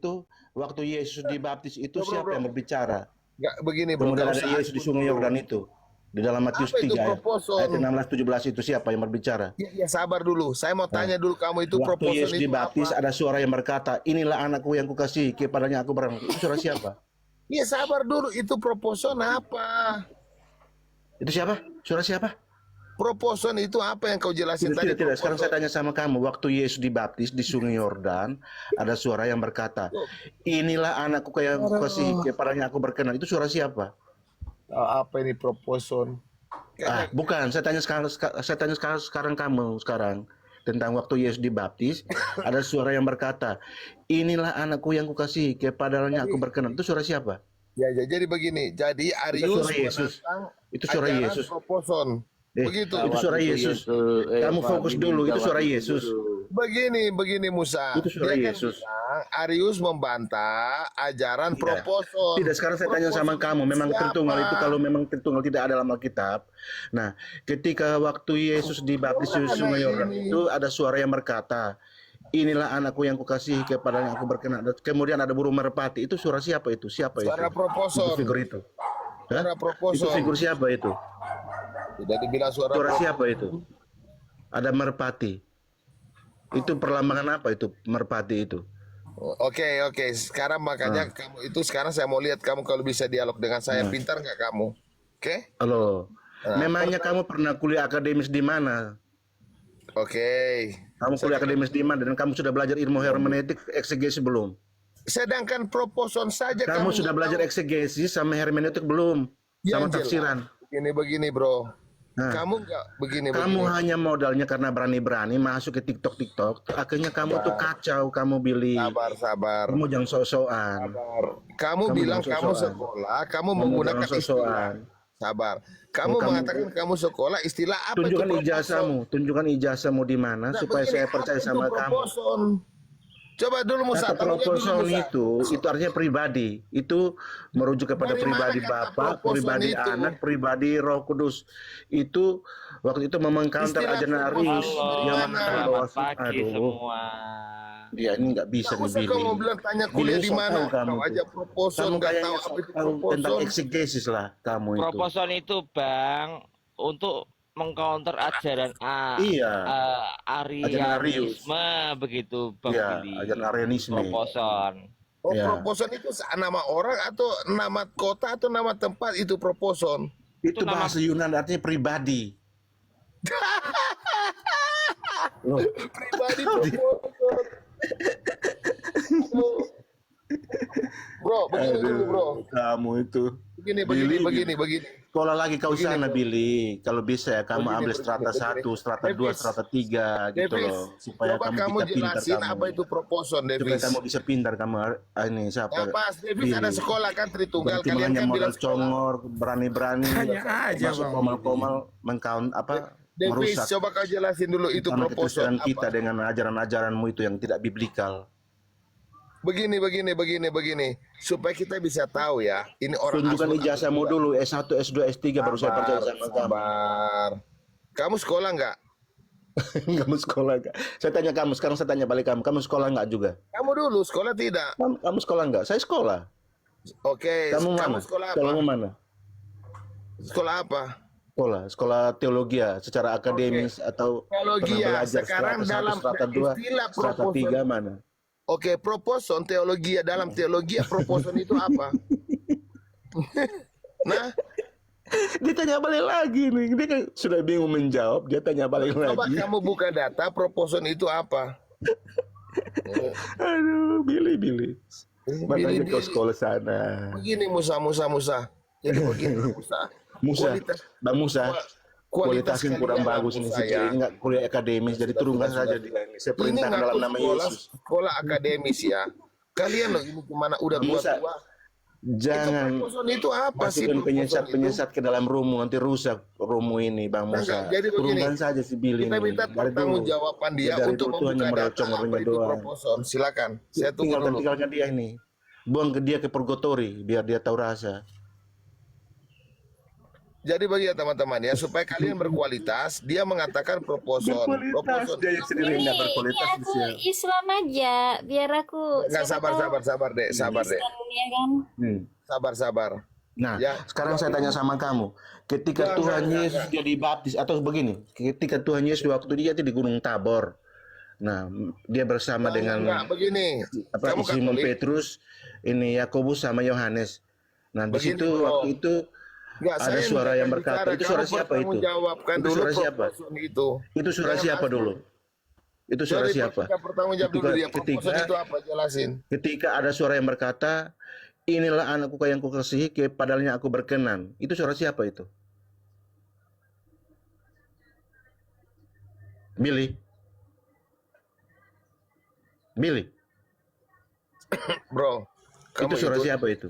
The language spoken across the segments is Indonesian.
itu waktu Yesus dibaptis itu Bro, siapa bro. yang berbicara? Nggak begini bro, Kemudian nggak ada usah Yesus di akun Sungai dulu. Yordan itu. Di dalam Matius Apa itu 3 ayat proposon? 16-17 itu siapa yang berbicara? Ya, sabar dulu. Saya mau Nah, tanya dulu kamu itu waktu proposon Yesus itu dibaptis apa? ada suara yang berkata, inilah anakku yang kukasihi, kepadanya aku berkenan. Itu suara siapa? Ya sabar dulu. Itu proposon apa? Itu siapa? Suara siapa? Proposon itu apa yang kau jelasin Tidak, tadi tidak, tidak. Sekarang saya proposon? tanya sama kamu. Waktu Yesus dibaptis di Sungai Yordan, ada suara yang berkata, inilah anakku yang kukasihi, Aduh, kepadanya aku berkenan. Itu suara siapa? apa ini proposon? Ah, Kayaknya bukan. Saya tanya sekarang kamu sekarang tentang waktu Yesus dibaptis, ada suara yang berkata, inilah anakku yang kukasihi, kepadanya aku jadi berkenan. Itu suara siapa? jadi begini. Jadi Itu suara Arius Yesus. menantang Itu suara ajaran Yesus. proposon. Begitu. Itu Jawab suara itu Yesus. Yesus. Kamu Pak fokus Billy, dulu. Itu jawab suara itu Yesus. dulu. Begini Musa. Itu suara Dia kan Yesus. bilang Arius membantah ajaran Tidak. proposon. Tidak, sekarang saya tanya sama Proposon kamu, itu memang Tritunggal itu siapa? kalau memang Tritunggal tidak ada dalam Alkitab. Nah, ketika waktu Yesus dibaptis di Gimana Sungai Yordan ini? itu ada suara yang berkata, inilah anakku yang kukasihi, kepadanya aku berkenan. Kemudian ada burung merpati. Itu suara siapa itu? Siapa itu? Suara proposon. Figur itu. Hah? Suara Itu proposon. figur siapa itu? Tidak dibilang suara Suara proposon. siapa itu? Ada merpati. Itu perlambangan apa itu merpati itu? Oke. Sekarang makanya kamu itu sekarang saya mau lihat kamu kalau bisa dialog dengan saya. Pintar nggak kamu? Oke? Halo. Nah, Memangnya kamu pernah kuliah akademis di mana? Oke. Kamu kuliah akademis di mana dan kamu sudah belajar ilmu hermeneutik eksegesi belum? Sedangkan proposon saja Kamu kamu sudah nggak belajar tahu. eksegesi sama hermeneutik belum? Ya Sama jelas. tafsiran. Begini bro. Nah, Kamu nggak begini. kamu hanya modalnya karena berani-berani masuk ke TikTok. Akhirnya kamu tuh kacau, kamu Billy. Sabar. Kamu jangan sok-sokan. Kamu Kamu bilang jangan kamu sok-sokan. sekolah, kamu Kamu menggunakan jangan istilah. sok-sokan. Sabar. Kamu Kamu mengatakan kamu sekolah istilah apa itu tunjukkan proposon? ijazahmu, tunjukkan ijazahmu di mana Nah, supaya begini, saya percaya apa itu sama kamu. proposon? Coba dulu Musa, Kata kamu lihat dulu proposon Musa. itu artinya pribadi. Itu merujuk kepada Dari mana pribadi kata Bapa, proposon pribadi itu? Anak, pribadi Roh Kudus. Itu waktu itu mengcounter Istilah ajaran proposon Arius itu dari yang mana? mengatakan bahwa Selamat pagi semua. dia ini nggak bisa Nggak usah nih kau Billy. mau bilang tanya Billy kuliah lu di sok mana? tahu kamu Kau tuh. aja proposon Kamu nggak tahu kayaknya apa sok itu tahu tentang proposon. eksegesis lah kamu itu. Proposon itu Bang untuk mengcounter ajaran Iya, ajaran Arius. Arianisme begitu Bang Iya, Billy. ajaran Arianisme. Proposon. Oh, Ya. proposon itu nama orang atau nama kota atau nama tempat itu proposon? Itu nama- bahasa Yunani artinya pribadi. Loh, Pribadi proposon. Bro, begini dulu bro. kamu itu. Begini. Sekolah lagi kau sana, Billy. Kalau bisa ya kamu Begini, ambil strata begini. 1, strata 2, Davis, strata 3 gitu Davis, loh. Supaya coba kamu kamu bisa pintar jelasin kamu. apa itu proposon, Supaya Davis. kamu bisa pintar kamu ini siapa? Ya pas, Davis Billy. ada sekolah kan Tritunggal. Berarti Kalian hanya kan modal bilang sekolah. congor, berani-berani Tanya aja, masuk Bang. komal-komal mengkaunt apa Davis, merusak coba kau jelasin dulu itu karena proposon kekristenan kita apa. dengan ajaran-ajaranmu itu yang tidak biblikal. Begini. Supaya kita bisa tahu ya. Ini orang Tunjukkan asli. ijazahmu dulu S1, S2, S3 baru saya percaya sama kamu. Sabar. Kamu sekolah nggak? Kamu sekolah nggak? Saya tanya kamu, sekarang saya tanya balik kamu. Kamu sekolah nggak juga? Kamu dulu sekolah tidak? Kamu sekolah nggak? Saya sekolah. Oke. Kamu mana? sekolah apa? Sekolahmu mana? Sekolah apa? Sekolah teologi ya, secara akademis atau Teologi pernah ya. belajar Sekarang strata 1, dalam strata 2, istilah strata proposon. 3 mana? Oke, proposon teologi ya, dalam teologi ya, proposon itu apa? Nah, Dia tanya balik lagi nih. Dia kan sudah bingung menjawab, dia tanya balik coba lagi. kamu buka data proposon itu apa? Aduh, Billy. Makanya kau Billy. sekolah sana. Begini Musa. Jadi begini Musa. Musa, Bang Musa, kualitas kualitasnya kurang kalian, bagus ini Musa, sih. ya. Ini nggak kuliah akademis, jadi turunkan saja dia ini. Saya Ini perintahkan ngaku dalam nama Yesus. sekolah akademis ya. Kalian loh ini kemana udah Musa, tua-tua. Jangan Proposon itu apa sih? masukkan proposon penyesat-penyesat ke dalam rumu, nanti rusak rumu ini, Bang Nah, Musa. jadi begini, Turunkan saja si Billy Kita ini. minta Dari dulu. pertanggungjawaban dia Dari untuk dulu tuh hanya membuka modal data congornya apa itu doang. proposon. Silakan. Saya tunggu dulu. Tinggalkan dia ini. Buang ke dia ke purgatory biar dia tahu rasa. Jadi bagi ya teman-teman ya, supaya kalian berkualitas, dia mengatakan proposon. Proposon. dia sendiri Ini nggak berkualitas aku dia. Islam aja, biar aku Nggak, siapa sabar, tahu sabar, sabar deh, sabar deh. Kristen, ya kan? Sabar, sabar. Nah, Ya. sekarang saya tanya sama kamu, ketika Enggak, Tuhan enggak, Yesus dia dibaptis atau begini, ketika Tuhan Yesus waktu dia itu di Gunung Tabor, nah dia bersama dengan Enggak, begini. apa Kamu Simon Katolik. Petrus, ini Yakobus sama Yohanes. Nah, di Begini, situ bro. waktu itu Enggak, ada saya suara enggak yang akan berkata, bicara. itu suara Kamu siapa itu? pertanggungjawabkan Itu dulu suara siapa? proposon itu. Itu suara Jangan siapa asal. dulu? Itu suara Jadi siapa? kita pertanggungjawab dulu dia. Proposon itu apa? Jelasin. Ketika ada suara yang berkata, inilah anakku yang kukasihi, kepadanya aku berkenan. Itu suara siapa itu? Billy. Billy. Bro, Itu suara siapa itu?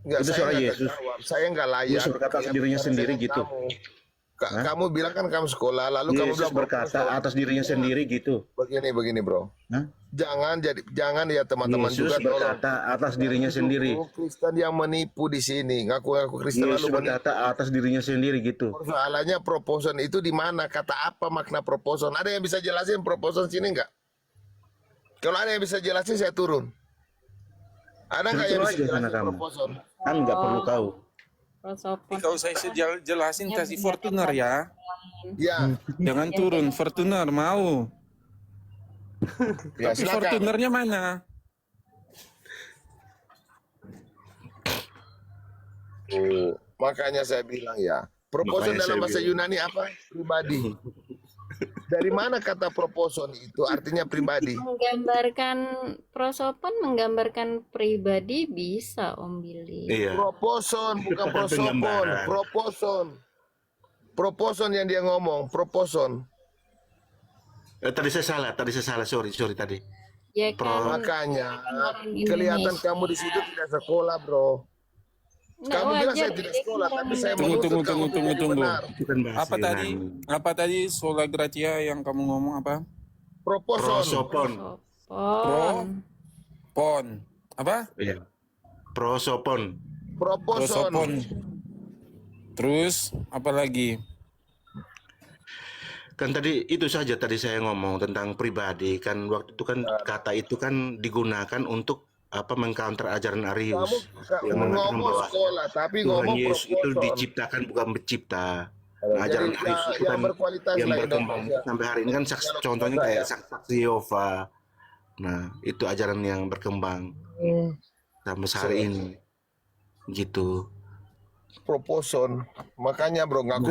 Enggak, Itu saya suara enggak Yesus. jawab. Saya enggak layak. Yesus berkata Yang sendirinya bicara sendiri dengan gitu. Kamu. Kamu bilang kan kamu sekolah, lalu kamu Yesus bilang berkata proposon. atas dirinya sendiri gitu. Begini bro. Hah? Jangan ya teman-teman Yesus juga tolong. berkata atas dirinya sendiri. Kristen yang menipu di sini, ngaku-ngaku Kristen Yesus lalu menipu. berkata atas dirinya sendiri gitu. Persoalannya proposon itu di mana? Kata apa makna proposon? Ada yang bisa jelasin proposon sini enggak? Kalau ada yang bisa jelasin saya turun. Ada nggak yang Terus bisa aja sana jelasin kamu. proposon? Kan nggak perlu kau. Prosopon. Kalau saya jelasin kasih Fortuner ya. Ya, Jangan turun, Fortuner mau. ya Tapi silakan. Fortunernya mana? Makanya saya bilang ya, proposon Makanya dalam saya bahasa bilang. Yunani apa? Pribadi. Dari mana kata proposon itu artinya pribadi? Menggambarkan prosopon, menggambarkan pribadi bisa Om Billy. Iya. Proposon bukan prosopon, Penggambaran. proposon. Proposon yang dia ngomong, proposon. Tadi saya salah, sorry tadi. Ya kan? Makanya Orang kelihatan Indonesia. kamu di situ tidak sekolah, bro. Nggak Kamu bilang wajar saya tidak dia sekolah, orang tapi saya Indonesia. Tunggu, menuntut kamu menjadi tunggu. benar. Itu kan bahasa Apa tadi? Yunani. Apa tadi sola gratia yang kamu ngomong apa? Proposon. Prosopon. Prosopon. Pon. Apa? Iya. Prosopon. Proposon. Prosopon. Terus apa lagi? Kan tadi itu saja tadi saya ngomong tentang pribadi kan waktu itu kan kata itu kan digunakan untuk apa mengcounter ajaran Kamu Arius yang mengatakan ngomong bahwa sekolah, tapi Tuhan ngomong Yesus itu proposon. diciptakan bukan mencipta. Jadi Ajaran Arius itu yang kan berkualitas yang lah berkembang Indonesia. sampai hari ini kan contohnya kayak saksi Yehova. Nah, itu ajaran yang berkembang sampai hari ini. Gitu. Proposon. Makanya bro, ngaku